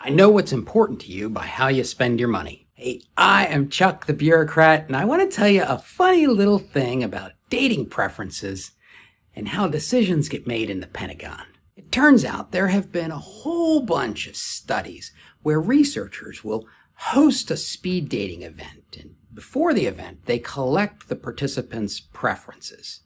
I know what's important to you by how you spend your money. Hey, I am Chuck the Bureaucrat, and I want to tell you a funny little thing about dating preferences and how decisions get made in the Pentagon. It turns out there have been a whole bunch of studies where researchers will host a speed dating event, and before the event, they collect the participants' preferences.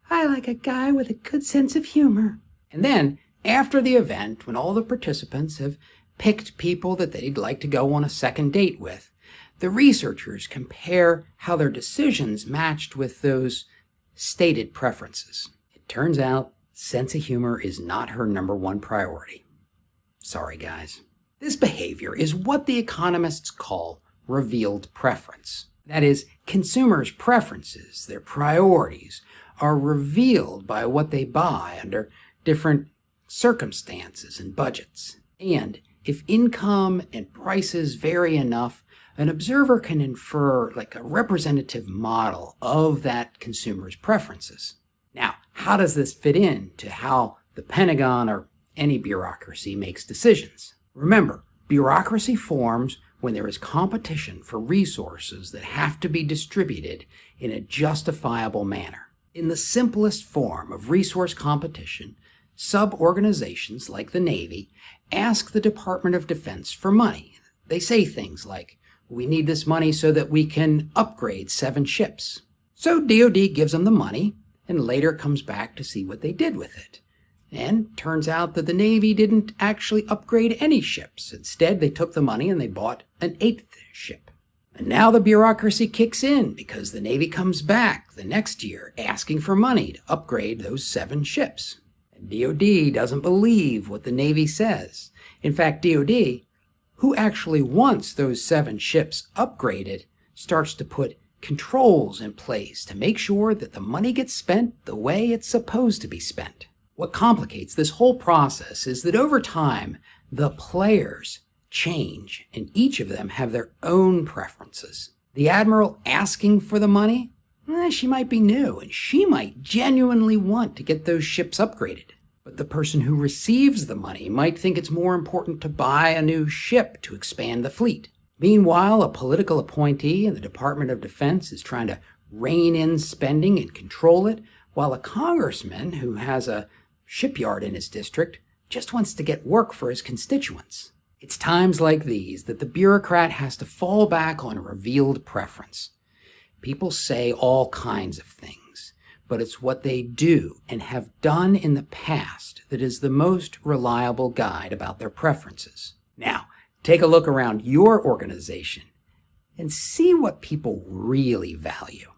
I like a guy with a good sense of humor. And then, after the event, when all the participants have picked people that they'd like to go on a second date with, the researchers compare how their decisions matched with those stated preferences. It turns out sense of humor is not her number one priority. Sorry, guys. This behavior is what the economists call revealed preference. That is, consumers' preferences, their priorities, are revealed by what they buy under different circumstances and budgets. And if income and prices vary enough, an observer can infer like a representative model of that consumer's preferences. Now, how does this fit in to how the Pentagon or any bureaucracy makes decisions? Remember, bureaucracy forms when there is competition for resources that have to be distributed in a justifiable manner. In the simplest form of resource competition, sub-organizations like the Navy ask the Department of Defense for money. They say things like, "We need this money so that we can upgrade 7 ships." So DoD gives them the money and later comes back to see what they did with it. And turns out that the Navy didn't actually upgrade any ships. Instead, they took the money and they bought an 8th ship. And now the bureaucracy kicks in because the Navy comes back the next year asking for money to upgrade those 7 ships. And DoD doesn't believe what the Navy says. In fact, DoD, who actually wants those 7 ships upgraded, starts to put controls in place to make sure that the money gets spent the way it's supposed to be spent. What complicates this whole process is that over time, the players change, and each of them have their own preferences. The admiral asking for the money, she might be new, and she might genuinely want to get those ships upgraded. But the person who receives the money might think it's more important to buy a new ship to expand the fleet. Meanwhile, a political appointee in the Department of Defense is trying to rein in spending and control it, while a congressman who has a shipyard in his district just wants to get work for his constituents. It's times like these that the bureaucrat has to fall back on revealed preference. People say all kinds of things, but it's what they do and have done in the past that is the most reliable guide about their preferences. Now, take a look around your organization and see what people really value.